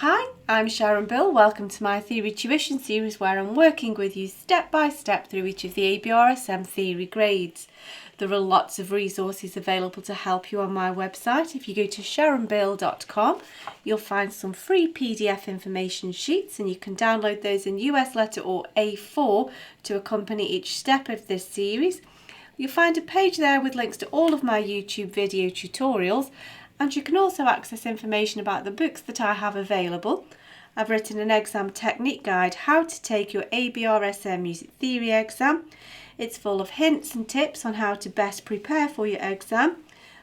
Hi, I'm Sharon Bill. Welcome to my Theory Tuition series where I'm working with you step by step through each of the ABRSM theory grades. There are lots of resources available to help you on my website. If you go to sharonbill.com, you'll find some free PDF information sheets and you can download those in US letter or A4 to accompany each step of this series. You'll find a page there with links to all of my YouTube video tutorials, and you can also access information about the books that I have available. I've written an exam technique guide, how to take your ABRSM Music Theory exam. It's full of hints and tips on how to best prepare for your exam,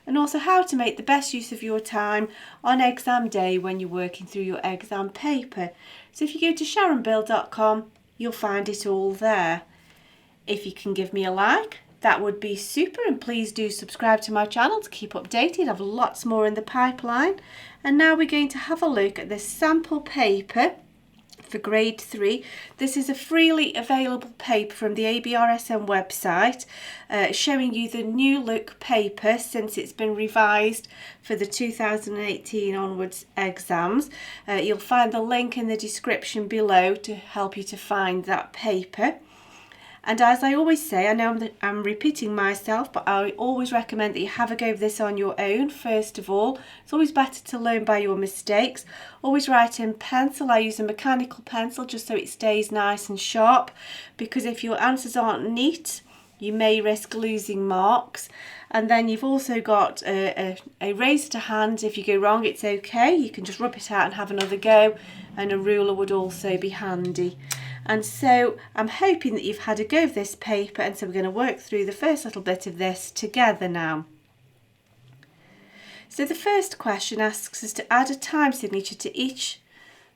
and also how to make the best use of your time on exam day when you're working through your exam paper. So if you go to sharonbill.com, you'll find it all there. If you can give me a like, that would be super, and please do subscribe to my channel to keep updated. I have lots more in the pipeline. And now we're going to have a look at this sample paper for grade 3. This is a freely available paper from the ABRSM website showing you the new look paper since it's been revised for the 2018 onwards exams. You'll find the link in the description below to help you to find that paper. And as I always say, I know I'm repeating myself, but I always recommend that you have a go of this on your own first of all. It's always better to learn by your mistakes. Always write in pencil. I use a mechanical pencil just so it stays nice and sharp, because if your answers aren't neat, you may risk losing marks. And then you've also got a eraser to hand. If you go wrong, it's okay. You can just rub it out and have another go, and a ruler would also be handy. And so I'm hoping that you've had a go of this paper, and so we're going to work through the first little bit of this together now. So the first question asks us to add a time signature to each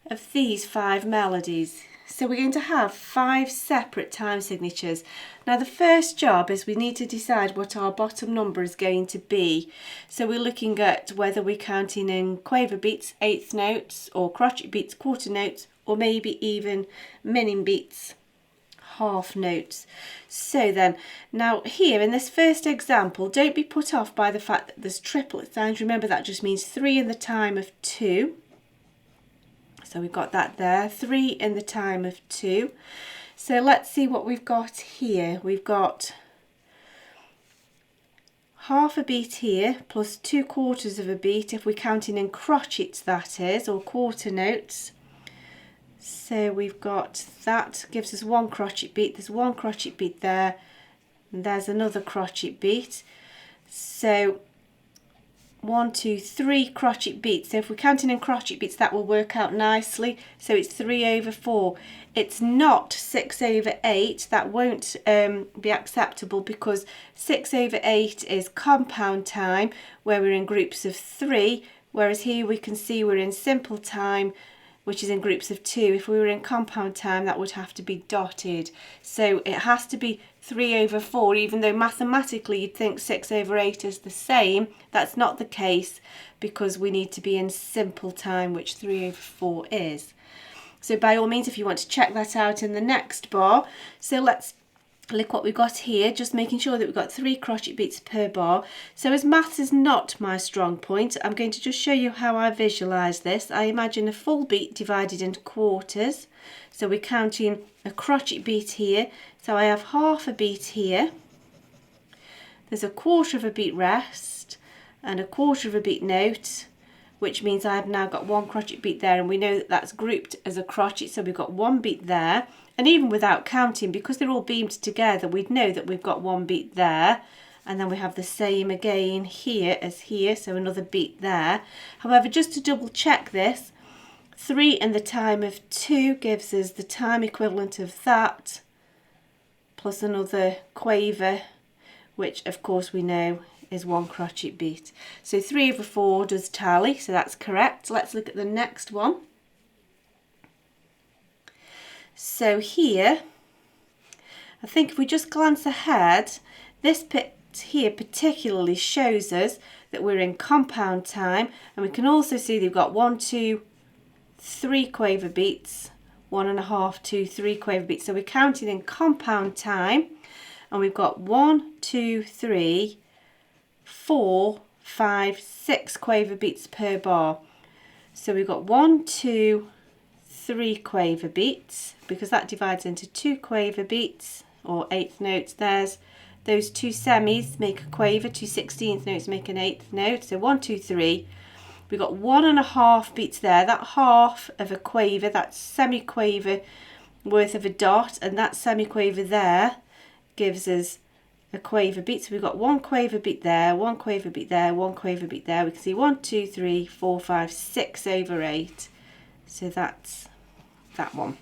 of these 5 melodies. So we're going to have 5 separate time signatures. Now the first job is we need to decide what our bottom number is going to be. So we're looking at whether we're counting in quaver beats, eighth notes, or crotchet beats, quarter notes, or maybe even minim beats, half notes. So then, now here in this first example, don't be put off by the fact that there's triplet sounds. Remember, that just means 3 in the time of 2. So we've got that there, 3 in the time of 2. So let's see what we've got here. We've got half a beat here, plus 2/4 of a beat, if we're counting in crotchets, that is, or quarter notes. So we've got that, gives us 1 crotchet beat. There's 1 crotchet beat there, and there's another crotchet beat. So 1, 2, 3 crotchet beats. So if we're counting in crotchet beats, that will work out nicely. So it's 3/4. It's not 6/8. That won't be acceptable, because 6/8 is compound time, where we're in groups of 3, whereas here we can see we're in simple time, which is in groups of 2. If we were in compound time, that would have to be dotted. So it has to be 3/4, even though mathematically you'd think 6/8 is the same. That's not the case, because we need to be in simple time, which 3/4 is. So by all means, if you want to check that out in the next bar. So let's look what we've got here, just making sure that we've got 3 crotchet beats per bar. So as maths is not my strong point, I'm going to just show you how I visualise this. I imagine a full beat divided into quarters. So we're counting a crotchet beat here. So I have half a beat here. There's a quarter of a beat rest and a quarter of a beat note, which means I've now got 1 crotchet beat there, and we know that that's grouped as a crotchet, so we've got 1 beat there. And even without counting, because they're all beamed together, we'd know that we've got 1 beat there, and then we have the same again here as here, so another beat there. However, just to double check this, 3 in the time of 2 gives us the time equivalent of that, plus another quaver, which of course we know is 1 crotchet beat. So 3/4 does tally, so that's correct. Let's look at the next one. So here, I think if we just glance ahead, this bit here particularly shows us that we're in compound time, and we can also see they've got 1, 2, 3 quaver beats, 1.5, 2, 3 quaver beats. So we're counting in compound time, and we've got 1, 2, 3, 4, 5, 6 quaver beats per bar. So we've got 1, 2, 3 quaver beats, because that divides into 2 quaver beats or eighth notes. There's those 2 semis make a quaver, 2 16th notes make an eighth note. So 1, 2, 3. We've got 1.5 beats there. That half of a quaver, that's semi-quaver worth of a dot, and that semi-quaver there gives us a quaver beat. So we've got 1 quaver beat there, 1 quaver beat there, 1 quaver beat there. We can see 1, 2, 3, 4, 5, 6 over 8. So that's that one.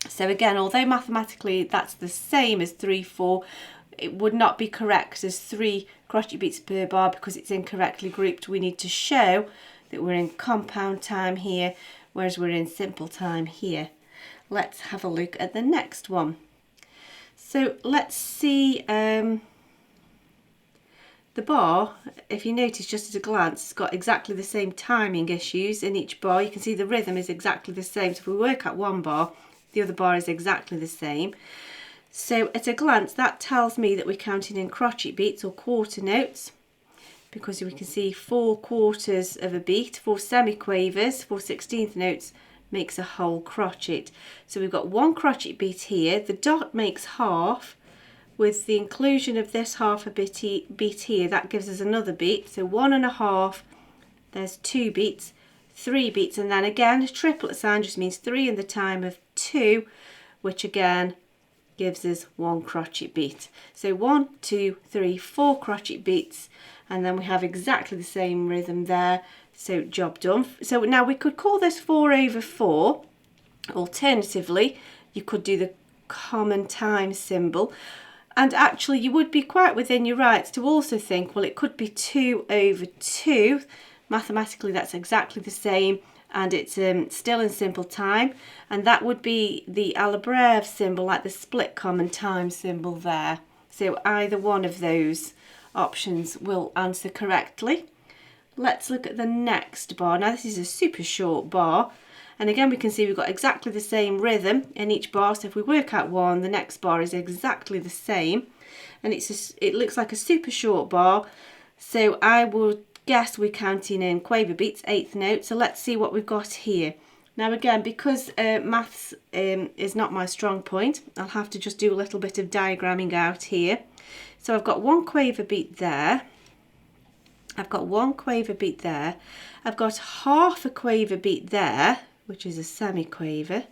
So again, although mathematically that's the same as 3, 4, it would not be correct as 3 crochet beats per bar because it's incorrectly grouped. We need to show that we're in compound time here, whereas we're in simple time here. Let's have a look at the next one. So let's see the bar. If you notice just at a glance, it's got exactly the same timing issues in each bar. You can see the rhythm is exactly the same. So if we work at one bar, the other bar is exactly the same. So at a glance, that tells me that we're counting in crochet beats or quarter notes, because we can see 4 quarters of a beat, 4 semi-quavers, 4 16th notes makes a whole crochet. So we've got 1 crochet beat here, the dot makes half, with the inclusion of this half a beat here, that gives us another beat. So 1.5, there's 2 beats, 3 beats, and then again a triplet sign just means 3 in the time of 2, which again gives us 1 crochet beat. So 1, 2, 3, 4 crochet beats, and then we have exactly the same rhythm there. So job done. So now we could call this 4 over 4. Alternatively, you could do the common time symbol, and actually you would be quite within your rights to also think, well, it could be 2 over 2. Mathematically that's exactly the same, and it's still in simple time, and that would be the ABRSM symbol, like the split common time symbol there. So either one of those options will answer correctly. Let's look at the next bar. Now this is a super short bar, and again we can see we've got exactly the same rhythm in each bar. So if we work out one, the next bar is exactly the same, and it looks like a super short bar. So I would guess we're counting in quaver beats, eighth note. So let's see what we've got here. Now again, because maths is not my strong point, I'll have to just do a little bit of diagramming out here. So I've got 1 quaver beat there. I've got 1 quaver beat there. I've got half a quaver beat there, which is a semi-quaver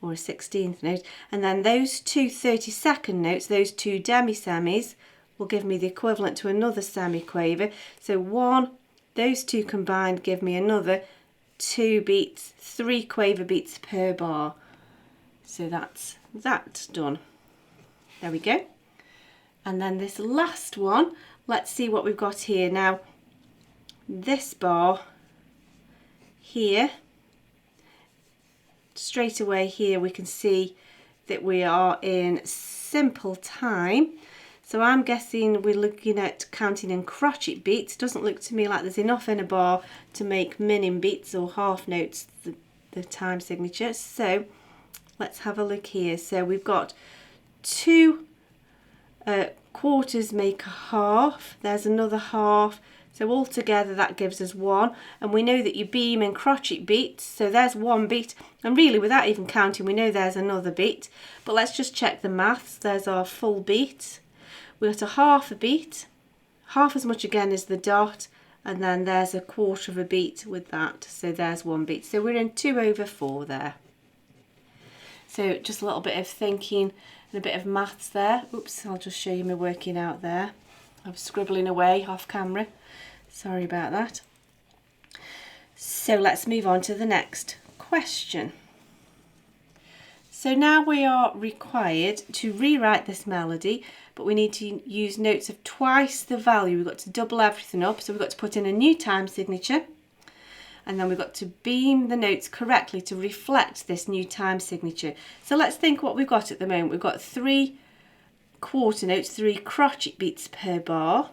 or a 16th note. And then those 2 32nd notes, those 2 demi-semis, will give me the equivalent to another semi-quaver. So those 2 combined give me another 2 beats, 3 quaver beats per bar. So that's that done. There we go. And then this last one, let's see what we've got here. Now, this bar here, straight away here we can see that we are in simple time. So I'm guessing we're looking at counting in crochet beats. Doesn't look to me like there's enough in a bar to make minim beats or half notes, the time signature. So let's have a look here. So we've got 2 quarters make a half, there's another half, so altogether that gives us 1, and we know that you beam in crochet beats, so there's 1 beat, and really without even counting we know there's another beat. But let's just check the maths. There's our full beat, we've got a half a beat, half as much again as the dot, and then there's a quarter of a beat with that, so there's 1 beat. So we're in 2 over 4 there. So just a little bit of thinking and a bit of maths there. Oops, I'll just show you me working out there. I was scribbling away off camera. Sorry about that. So let's move on to the next question. So now we are required to rewrite this melody, but we need to use notes of twice the value. We've got to double everything up, so we've got to put in a new time signature, and then we've got to beam the notes correctly to reflect this new time signature. So let's think what we've got at the moment. We've got 3 quarter notes, 3 crochet beats per bar.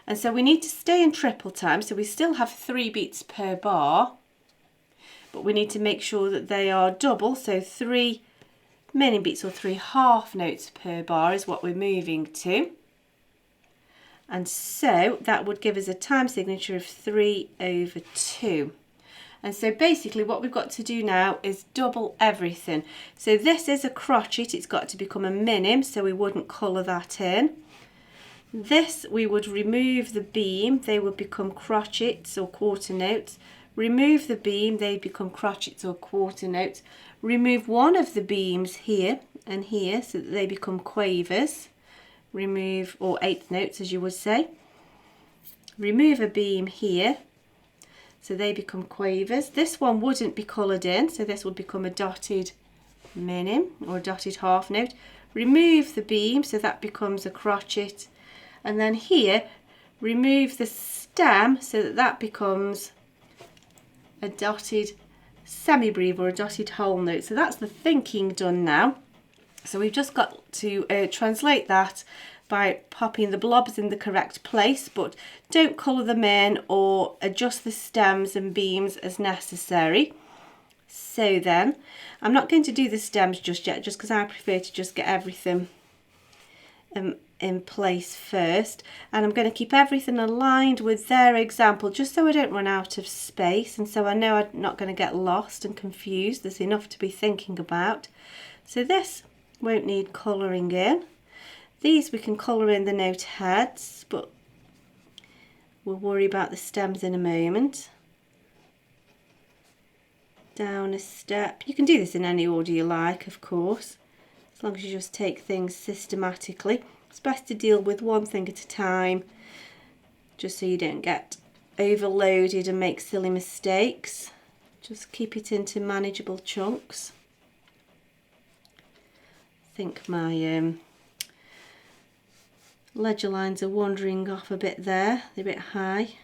And so we need to stay in triple time, so we still have 3 beats per bar, but we need to make sure that they are double, so 3 minim beats or 3 half notes per bar is what we're moving to. And so that would give us a time signature of 3 over 2. And so basically what we've got to do now is double everything. So this is a crochet, it's got to become a minim, so we wouldn't colour that in. This we would remove the beam, they would become crotchets or quarter notes. Remove the beam, they become crotchets or quarter notes. Remove one of the beams here and here so that they become quavers. Remove, or eighth notes as you would say. Remove a beam here so they become quavers. This one wouldn't be coloured in, so this would become a dotted minim or a dotted half note. Remove the beam so that becomes a crochet, and then here remove the stem so that that becomes a dotted semi-breve or a dotted whole note. So that's the thinking done now. So we've just got to translate that by popping the blobs in the correct place, but don't colour them in or adjust the stems and beams as necessary. So then, I'm not going to do the stems just yet, just because I prefer to just get everything in place first, and I'm going to keep everything aligned with their example just so I don't run out of space, and so I know I'm not going to get lost and confused. There's enough to be thinking about. So this won't need colouring in. These we can colour in the note heads, but we'll worry about the stems in a moment. Down a step. You can do this in any order you like, of course, as long as you just take things systematically. It's best to deal with one thing at a time, just so you don't get overloaded and make silly mistakes. Just keep it into manageable chunks. I think my ledger lines are wandering off a bit there, they're a bit high.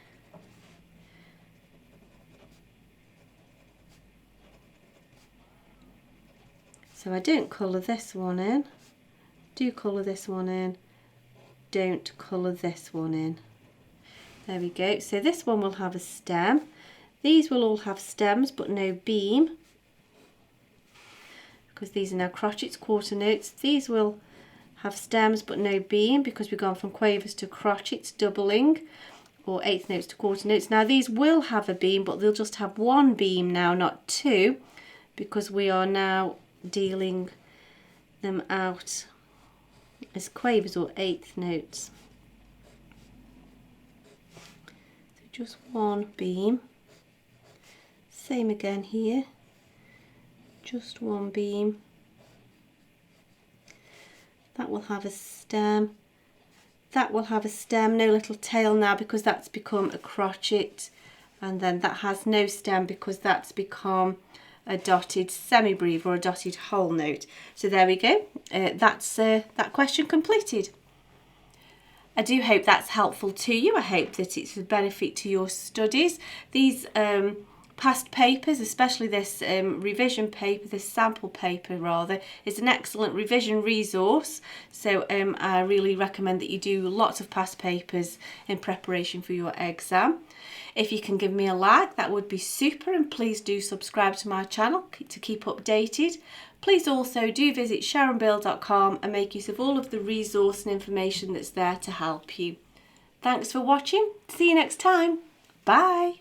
So I don't colour this one in, do colour this one in, don't colour this one in. There we go. So this one will have a stem. These will all have stems but no beam, because these are now crotchets, quarter notes. These will have stems but no beam because we've gone from quavers to crotchets, doubling, or eighth notes to quarter notes. Now these will have a beam, but they'll just have one beam now, not two, because we are now dealing them out as quavers or eighth notes. So just one beam. Same again here, just one beam. That will have a stem, that will have a stem, no little tail now because that's become a crochet, and then that has no stem because that's become a dotted semi-breve or a dotted whole note. So there we go, that's that question completed. I do hope that's helpful to you. I hope that it's a benefit to your studies. These past papers, especially this revision paper, this sample paper rather, is an excellent revision resource. So I really recommend that you do lots of past papers in preparation for your exam. If you can give me a like, that would be super, and please do subscribe to my channel to keep updated. Please also do visit sharonbill.com and make use of all of the resource and information that's there to help you. Thanks for watching. See you next time. Bye.